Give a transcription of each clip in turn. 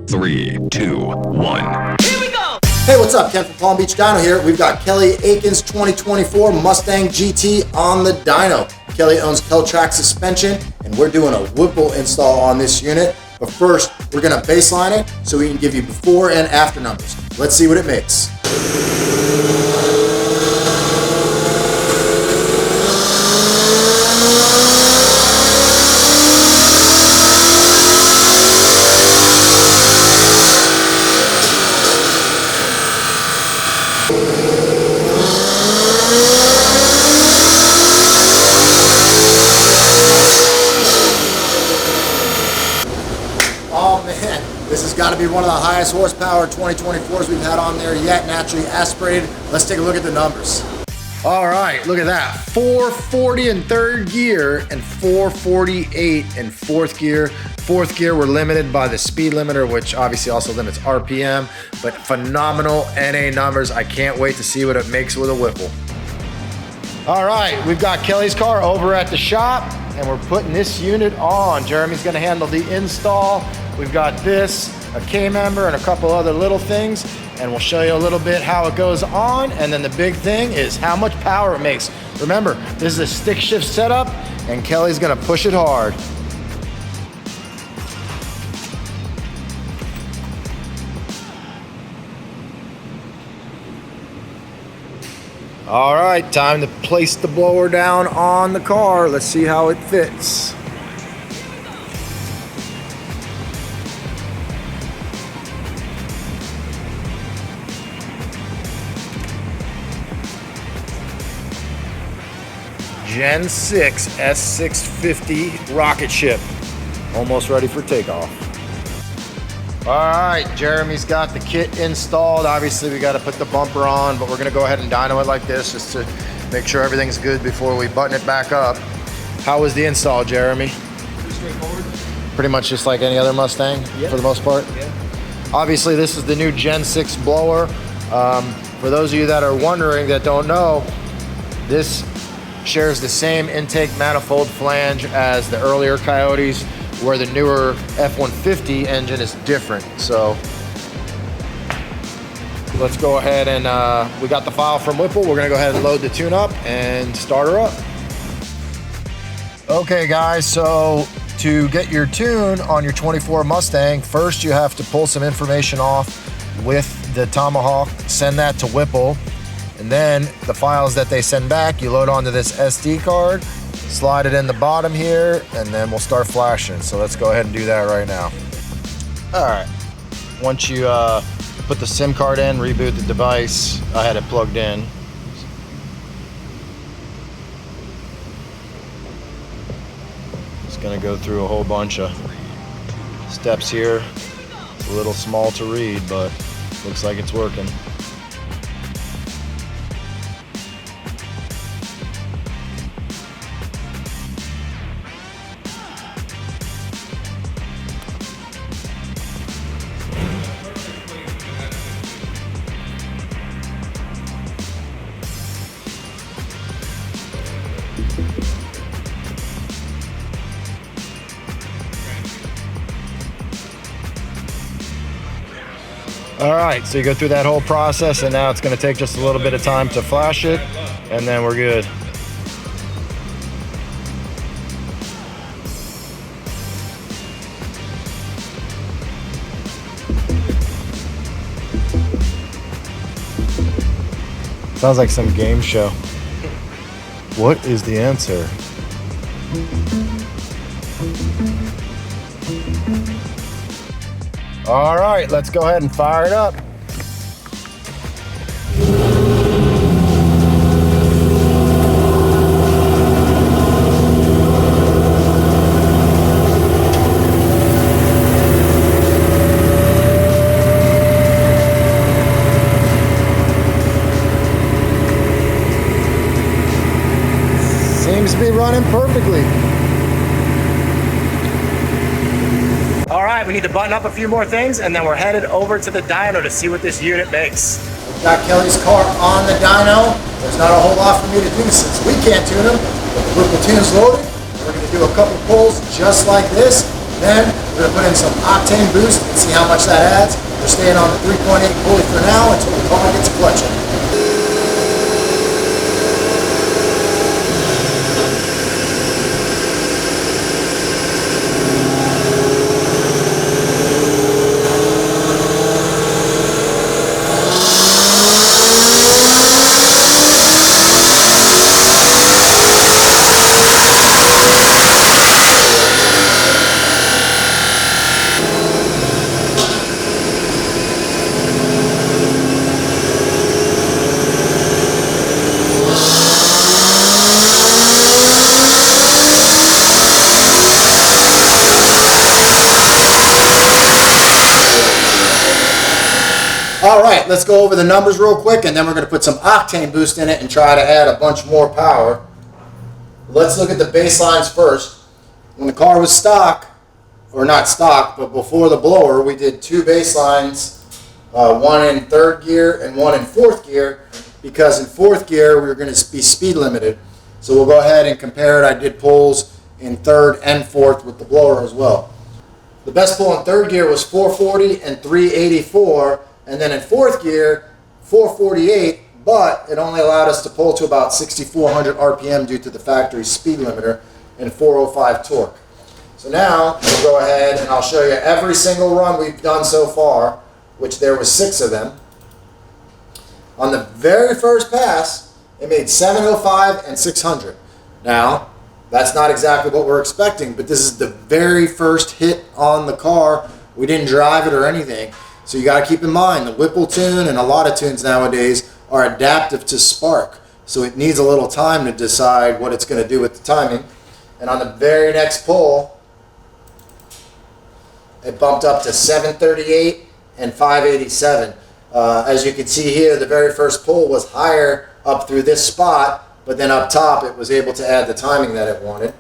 3, 2, 1. Here we go! Hey, what's up? Ken from Palm Beach Dyno here. We've got Kelly Aiken's 2024 Mustang GT on the dyno. Kelly owns Keltrack suspension, and we're doing a Whipple install on this unit. But first, we're gonna baseline it so we can give you before and after numbers. Let's see what it makes. Oh man, this has got to be one of the highest horsepower 2024s we've had on there yet, naturally aspirated. Let's take a look at the numbers. All right, look at that. 440 in third gear and 448 in fourth gear. Fourth gear, we're limited by the speed limiter, which obviously also limits RPM, but phenomenal NA numbers. I can't wait to see what it makes with a Whipple. All right, we've got Kelly's car over at the shop, and we're putting this unit on. Jeremy's gonna handle the install. We've got this, a K-member, and a couple other little things, and we'll show you a little bit how it goes on, and then the big thing is how much power it makes. Remember, this is a stick shift setup, and Kelly's gonna push it hard. All right, time to place the blower down on the car. Let's see how it fits. Gen 6 S650 rocket ship, almost ready for takeoff. All right, Jeremy's got the kit installed. Obviously, we got to put the bumper on, but we're going to go ahead and dyno it like this just to make sure everything's good before we button it back up. How was the install, Jeremy? Pretty straightforward. Pretty much just like any other Mustang, yep, for the most part? Yeah. Obviously, this is the new Gen 6 blower. For those of you that are wondering, that don't know, this shares the same intake manifold flange as the earlier Coyotes, where the newer F-150 engine is different. So let's go ahead and we got the file from Whipple. We're gonna go ahead and load the tune up and start her up. Okay guys, so to get your tune on your 24 Mustang, first you have to pull some information off with the Tomahawk, send that to Whipple, and then the files that they send back, you load onto this SD card, slide it in the bottom here, and then we'll start flashing. So let's go ahead and do that right now. All right, once you put the SIM card in, reboot the device. I had it plugged in. It's gonna go through a whole bunch of steps here. It's a little small to read, but looks like it's working. All right, so you go through that whole process, and now it's going to take just a little bit of time to flash it, and then we're good. Sounds like some game show. What is the answer? All right, let's go ahead and fire it up. Seems to be running perfectly. All right, we need to button up a few more things, and then we're headed over to the dyno to see what this unit makes. We've got Kelly's car on the dyno. There's not a whole lot for me to do since we can't tune them. But the Whipple tune's loaded. We're going to do a couple pulls just like this, Then we're going to put in some Octane boost and see how much that adds. We're staying on the 3.8 pulley for now until the car gets clutching. All right, let's go over the numbers real quick, and then we're going to put some Octane boost in it and try to add a bunch more power. Let's look at the baselines first. When the car was stock, or not stock, but before the blower, we did two baselines, one in third gear and one in fourth gear, because in fourth gear we were going to be speed limited. So we'll go ahead and compare it. I did pulls in third and fourth with the blower as well. The best pull in third gear was 440 and 384. And then in fourth gear, 448, but it only allowed us to pull to about 6,400 RPM due to the factory speed limiter and 405 torque. So now we'll go ahead and I'll show you every single run we've done so far, which there was 6 of them. On the very first pass, it made 705 and 600. Now, that's not exactly what we're expecting, but this is the very first hit on the car. We didn't drive it or anything. So you got to keep in mind, the Whipple tune and a lot of tunes nowadays are adaptive to spark. So it needs a little time to decide what it's going to do with the timing. And on the very next pull, it bumped up to 738 and 587. As you can see here, the very first pull was higher up through this spot, but then up top it was able to add the timing that it wanted.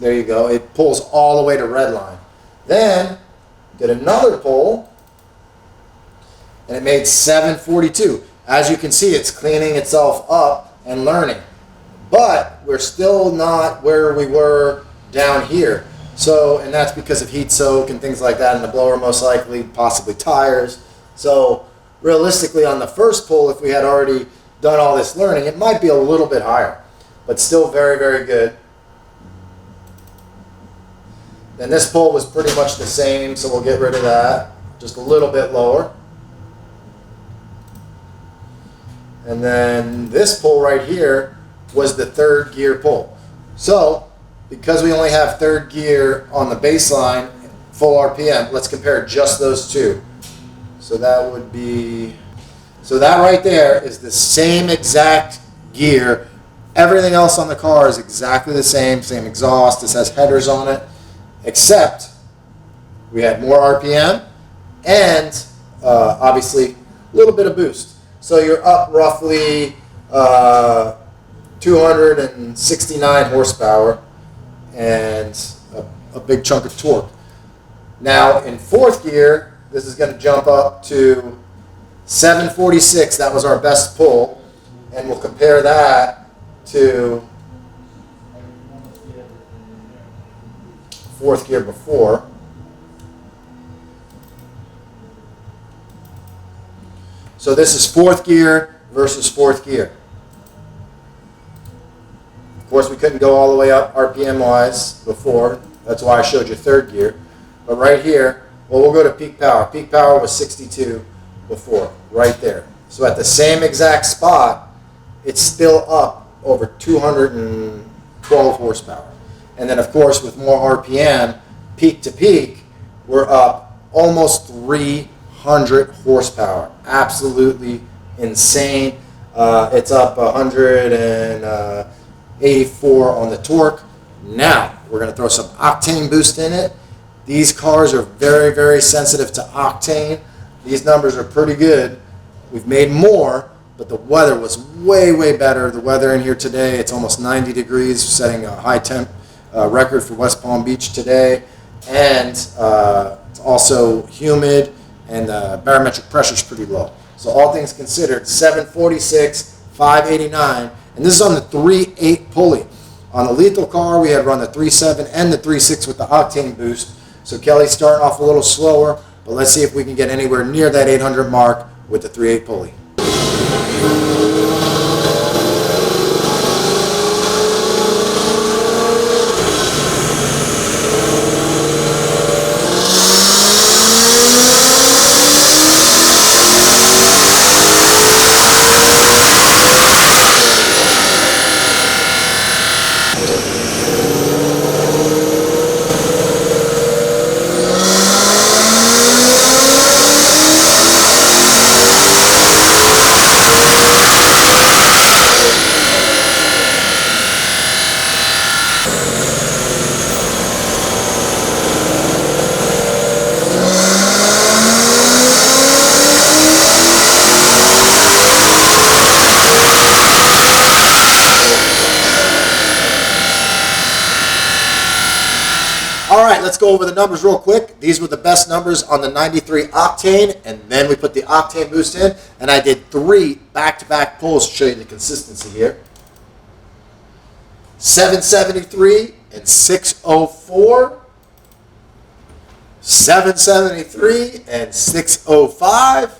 There you go. It pulls all the way to red line. Then did another pull, and it made 742. As you can see, it's cleaning itself up and learning. But we're still not where we were down here. So, and that's because of heat soak and things like that in the blower, most likely, possibly tires. So realistically, on the first pull, if we had already done all this learning, it might be a little bit higher, but still very, very good. And this pull was pretty much the same, so we'll get rid of that. Just a little bit lower. And then this pull right here was the third gear pull. So, because we only have third gear on the baseline, full RPM, let's compare just those two. So that would be, so that right there is the same exact gear. Everything else on the car is exactly the same exhaust. This has headers on it. Except we had more RPM and obviously a little bit of boost. So you're up roughly 269 horsepower and a big chunk of torque. Now in fourth gear, this is going to jump up to 746. That was our best pull. And we'll compare that to fourth gear before. So this is fourth gear versus fourth gear. Of course, we couldn't go all the way up RPM wise before. That's why I showed you third gear. But right here, well, we'll go to peak power. Peak power was 62 before, right there. So at the same exact spot, it's still up over 212 horsepower. And then, of course, with more RPM, peak to peak, we're up almost 300 horsepower. Absolutely insane. It's up 184 on the torque. Now, we're going to throw some octane boost in it. These cars are very, very sensitive to octane. These numbers are pretty good. We've made more, but the weather was way, way better. The weather in here today, it's almost 90 degrees, setting a high temp record for West Palm Beach today, and it's also humid, and the barometric pressure is pretty low. So all things considered, 746, 589, and this is on the 3.8 pulley. On the lethal car, we had run the 3.7 and the 3.6 with the Octane boost. So Kelly's starting off a little slower, but let's see if we can get anywhere near that 800 mark with the 3.8 pulley. All right, let's go over the numbers real quick. These were the best numbers on the 93 Octane, and then we put the Octane boost in, and I did 3 back-to-back pulls to show you the consistency here. 773 and 604. 773 and 605.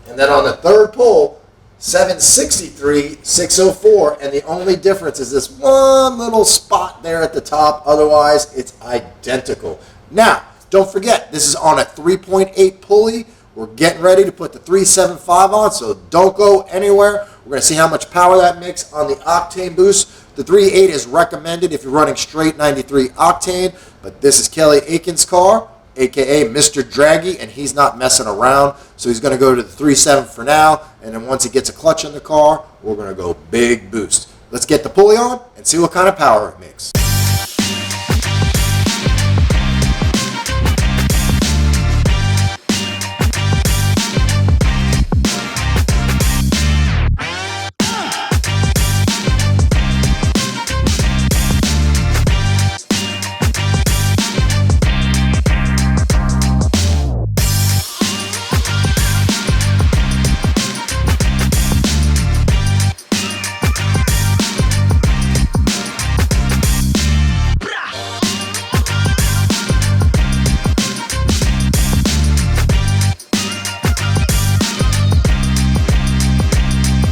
And then on the third pull, 763, 604, and the only difference is this one little spot there at the top. Otherwise, it's identical. Now, don't forget, this is on a 3.8 pulley. We're getting ready to put the 375 on, so don't go anywhere. We're going to see how much power that makes on the Octane boost. The 3.8 is recommended if you're running straight 93 Octane, but this is Kelly Aiken's car, aka Mr. Draggy, and he's not messing around. So he's going to go to the 3.7 for now, and then once he gets a clutch in the car, we're going to go big boost. Let's get the pulley on and see what kind of power it makes.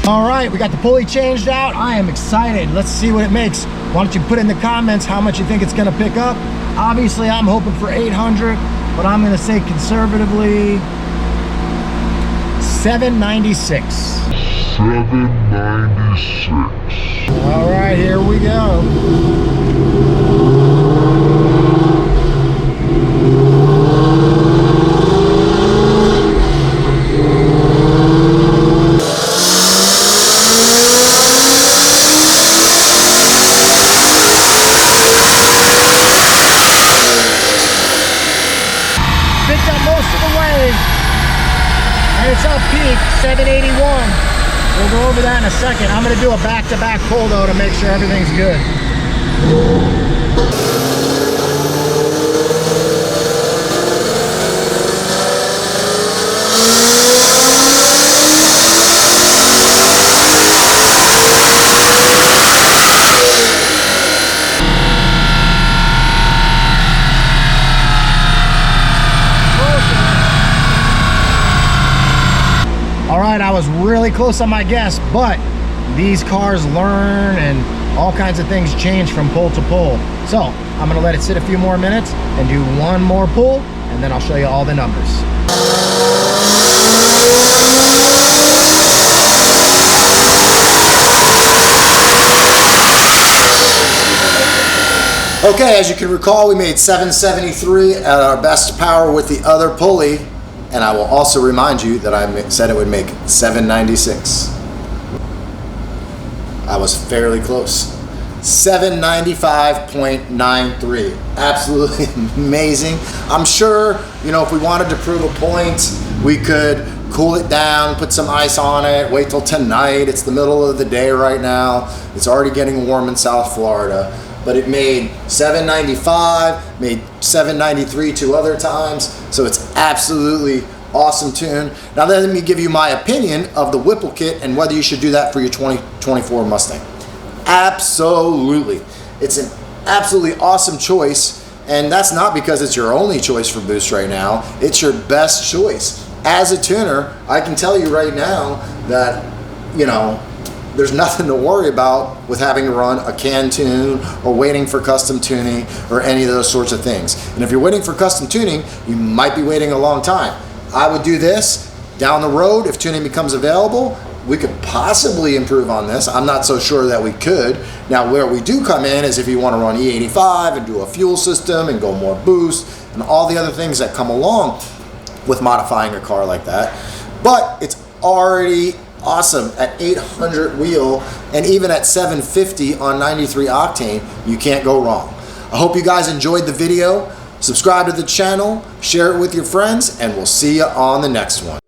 All right, we got the pulley changed out. I am excited. Let's see what it makes. Why don't you put in the comments how much you think it's gonna pick up. Obviously, I'm hoping for 800, but I'm gonna say conservatively 796. 796. All right, here we go. And it's up peak 781. We'll go over that in a second. I'm going to do a back-to-back pull though to make sure everything's good. I was really close on my guess, but these cars learn and all kinds of things change from pull to pull. So I'm gonna let it sit a few more minutes and do one more pull, and then I'll show you all the numbers. Okay, as you can recall, we made 773 at our best power with the other pulley. And I will also remind you that I said it would make 796. I was fairly close. 795.93. Absolutely amazing. I'm sure, you know, if we wanted to prove a point, we could cool it down, put some ice on it, wait till tonight. It's the middle of the day right now. It's already getting warm in South Florida. But it made 795, made 793 two other times, so it's absolutely awesome tune. Now let me give you my opinion of the Whipple kit and whether you should do that for your 2024 Mustang. Absolutely. It's an absolutely awesome choice, and that's not because it's your only choice for boost right now. It's your best choice. As a tuner, I can tell you right now that, you know, there's nothing to worry about with having to run a can tune or waiting for custom tuning or any of those sorts of things. And if you're waiting for custom tuning, you might be waiting a long time. I would do this down the road. If tuning becomes available, we could possibly improve on this. I'm not so sure that we could. Now, where we do come in is if you want to run E85 and do a fuel system and go more boost and all the other things that come along with modifying a car like that. But it's already awesome at 800 wheel, and even at 750 on 93 octane, you can't go wrong. I hope you guys enjoyed the video. Subscribe to the channel, share it with your friends, and we'll see you on the next one.